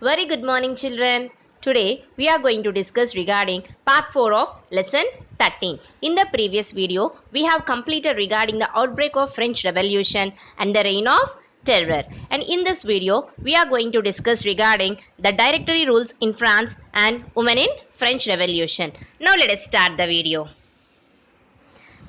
Very good morning, children. Today we are going to discuss regarding part 4 of lesson 13. In the previous video, we have completed regarding the outbreak of French Revolution and the reign of terror. And in this video, we are going to discuss regarding the directory rules in France and women in French Revolution. Now let us start the video.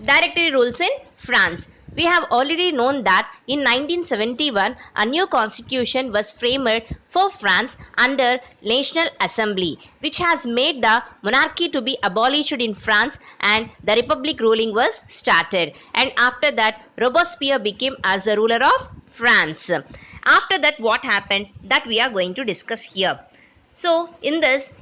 Directory rules in France. We have already known that in 1971 a new constitution was framed for France under National Assembly, which has made the monarchy to be abolished in France and the republic ruling was started. And after that Robespierre became as the ruler of France. After that what happened, that we are going to discuss here. So in this,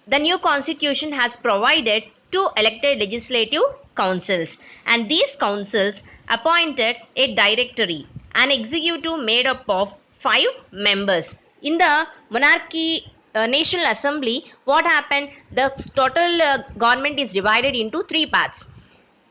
the new constitution has provided two elected legislative councils, and these councils appointed a directory, an executive made up of 5 members. In the monarchy National Assembly, what happened? The total government is divided into three parts: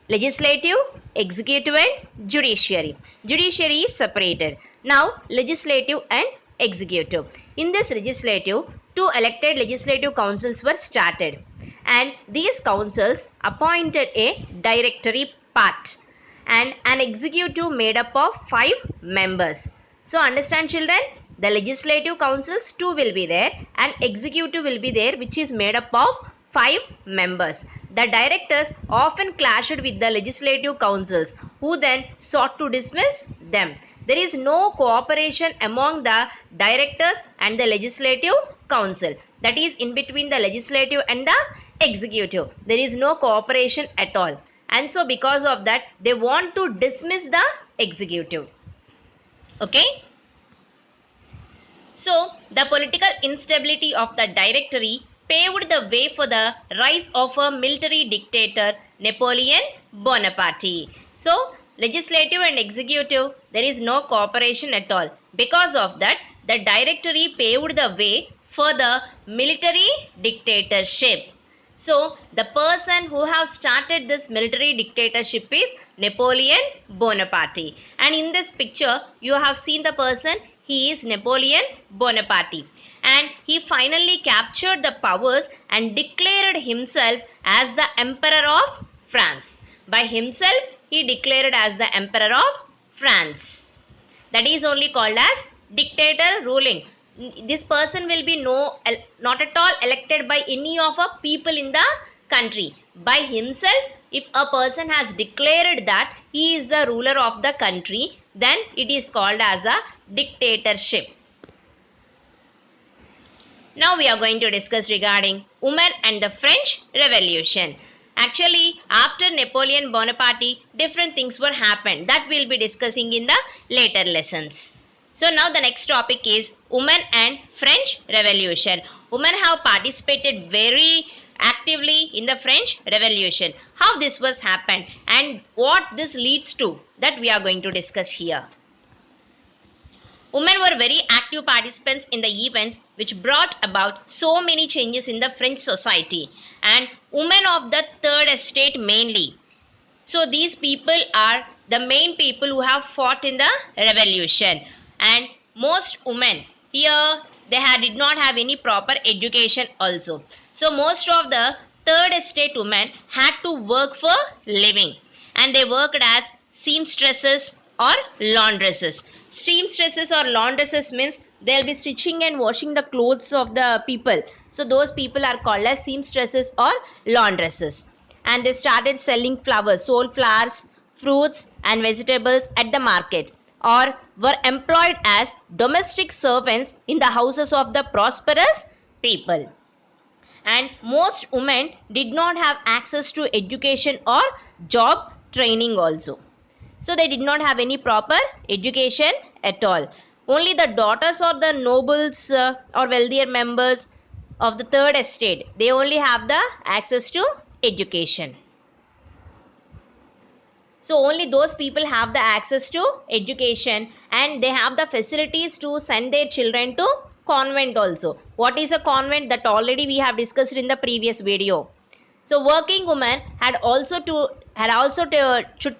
legislative, executive, and judiciary. Judiciary is separated. Now, legislative and executive. In this legislative, two elected legislative councils were started, and these councils appointed a directory part and an executive made up of 5 members. So, understand, children? The legislative councils two will be there and executive will be there, which is made up of 5 members. The directors often clashed with the legislative councils, who then sought to dismiss them. There is no cooperation among the directors and the legislative council. That is, in between the legislative and the executive, there is no cooperation at all. And so because of that, they want to dismiss the executive. Okay. So, the political instability of the directory paved the way for the rise of a military dictator, Napoleon Bonaparte. So, legislative and executive, there is no cooperation at all. Because of that, the directory paved the way for the military dictatorship. So, the person who have started this military dictatorship is Napoleon Bonaparte. And in this picture, you have seen the person. He is Napoleon Bonaparte, and he finally captured the powers and declared himself as the Emperor of France. By himself, he declared as the Emperor of France. That is only called as dictator ruling. This person will be not at all elected by any of a people in the country. By himself, if a person has declared that he is the ruler of the country, then it is called as a dictatorship. Now we are going to discuss regarding women and the French Revolution. Actually, after Napoleon Bonaparte, different things were happened that we will be discussing in the later lessons. So now the next topic is women and French Revolution. Women have participated very actively in the French Revolution. How this was happened and what this leads to, that we are going to discuss here. Women were very active participants in the events which brought about so many changes in the French society, and women of the third estate mainly. So these people are the main people who have fought in the revolution, and most women here, did not have any proper education also. So most of the third estate women had to work for living, and they worked as seamstresses or laundresses. Seamstresses or laundresses means they'll be stitching and washing the clothes of the people. So those people are called as seamstresses or laundresses. And they started selling flowers, sold flowers, fruits and vegetables at the market, or were employed as domestic servants in the houses of the prosperous people. And most women did not have access to education or job training also. So they did not have any proper education at all. Only the daughters of the nobles or wealthier members of the third estate, they only have the access to education. So only those people have the access to education, and they have the facilities to send their children to convent also. What is a convent? That already we have discussed in the previous video. So working women had also to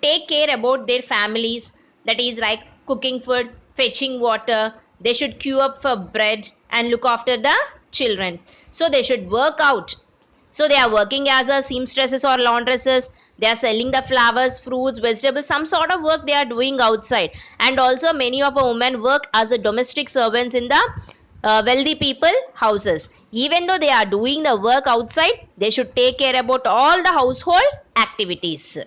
take care about their families, that is like cooking food, fetching water, They should queue up for bread and look after the children. So they should work out. So they are working as a seamstresses or laundresses. They are selling the flowers, fruits, vegetables, some sort of work they are doing outside. And also many of the women work as a domestic servants in the wealthy people houses. Even though they are doing the work outside, they should take care about all the household activities.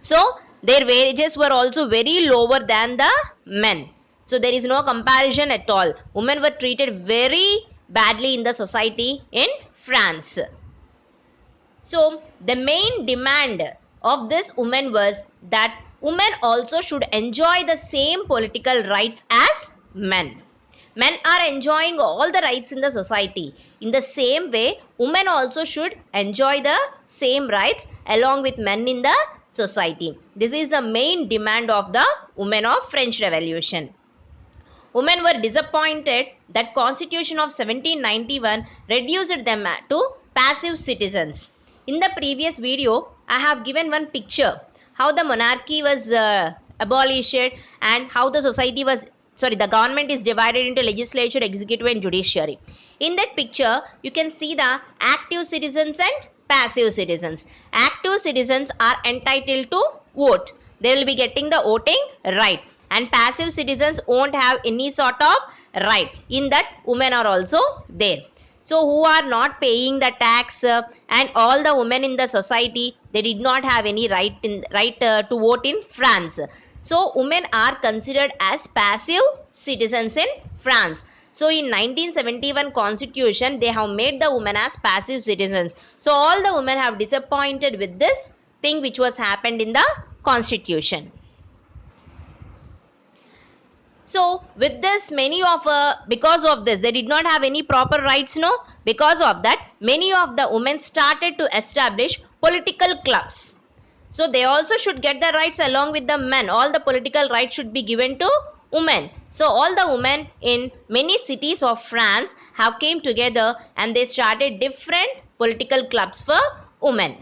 So their wages were also very lower than the men. So there is no comparison at all. Women were treated very badly in the society in France. So the main demand of this woman was that women also should enjoy the same political rights as men. Men are enjoying all the rights in the society. In the same way, women also should enjoy the same rights along with men in the society. This is the main demand of the women of French Revolution. Women were disappointed that Constitution of 1791 reduced them to passive citizens. In the previous video, I have given one picture how the monarchy was abolished and how the society was the government is divided into legislature, executive and judiciary. In that picture, you can see the active citizens and passive citizens. Active citizens are entitled to vote. They will be getting the voting right, and passive citizens won't have any sort of right. In that, women are also there. So who are not paying the tax and all the women in the society, they did not have any right to vote in France. So women are considered as passive citizens in France. So in 1971 constitution, they have made the women as passive citizens. So all the women have disappointed with this thing which was happened in the constitution. So with this, because of this, they did not have any proper rights, no? Because of that, many of the women started to establish political clubs. So they also should get the rights along with the men. All the political rights should be given to women. So all the women in many cities of France have came together and they started different political clubs for women.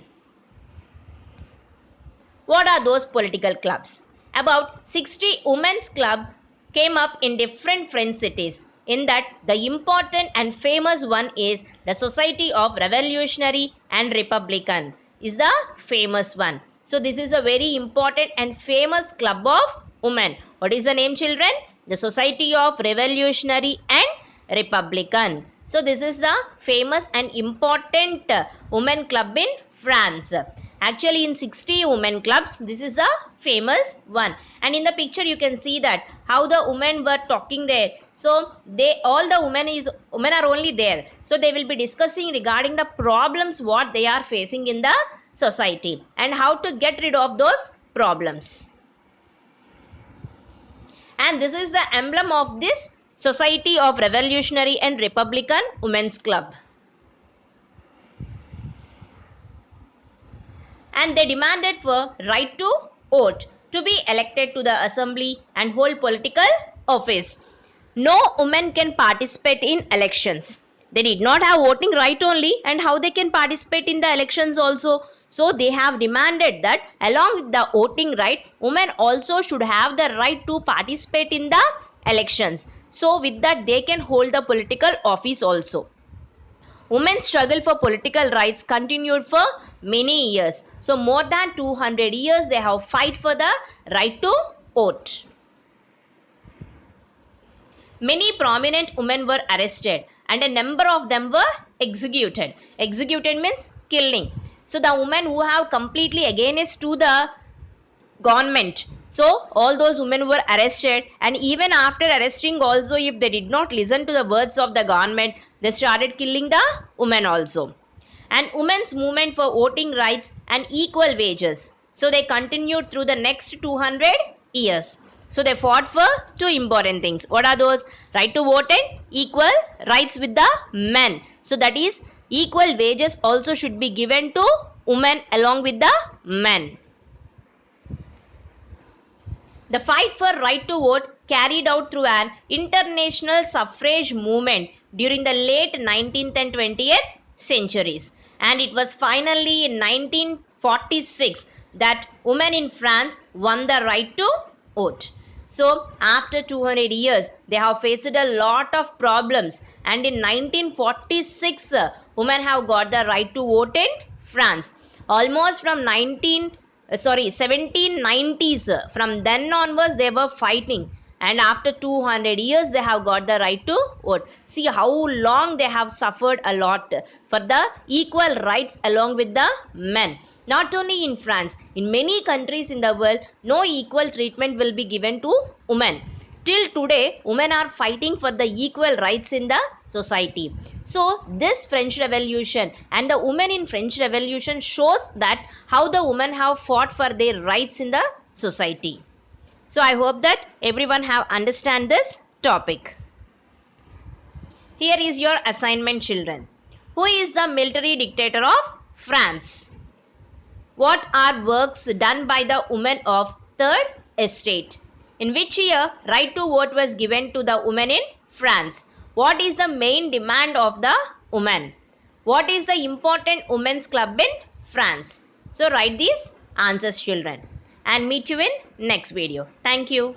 What are those political clubs? About 60 women's clubs came up in different French cities. In that, the important and famous one is the Society of Revolutionary and Republican is the famous one. So this is a very important and famous club of women. What is the name, children? The Society of Revolutionary and Republican. So this is the famous and important women club in France. Actually in 60 women clubs, this is a famous one. And in the picture you can see that how the women were talking there. So all the women are only there. So they will be discussing regarding the problems what they are facing in the society and how to get rid of those problems. And this is the emblem of this Society of Revolutionary and Republican Women's Club. And they demanded for right to vote, to be elected to the assembly and hold political office. No woman can participate in elections. They did not have voting right only, and how they can participate in the elections also. So they have demanded that along with the voting right, women also should have the right to participate in the elections. So with that they can hold the political office also. Women's struggle for political rights continued for many years. So more than 200 years they have fight for the right to vote. Many prominent women were arrested and a number of them were executed. Executed means killing. So the women who have completely against to the government, so all those women were arrested, and even after arresting also, if they did not listen to the words of the government, they started killing the women also. And women's movement for voting rights and equal wages, so they continued through the next 200 years. So they fought for two important things. What are those? Right to vote and equal rights with the men. So that is equal wages also should be given to women along with the men. The fight for right to vote carried out through an international suffrage movement during the late 19th and 20th centuries. And it was finally in 1946 that women in France won the right to vote. So after 200 years they have faced a lot of problems, and in 1946 women have got the right to vote in France. Almost from 1790s, from then onwards they were fighting, and after 200 years they have got the right to vote. See how long they have suffered a lot for the equal rights along with the men. Not only in France, in many countries in the world, no equal treatment will be given to women. Till today women are fighting for the equal rights in the society. So this French Revolution and the women in French Revolution shows that how the women have fought for their rights in the society. So I hope that everyone have understand this topic. Here is your assignment, children. Who is the military dictator of France? What are works done by the women of Third Estate? In which year right to vote was given to the women in France? What is the main demand of the women? What is the important women's club in France? So write these answers, children, and meet you in next video. Thank you.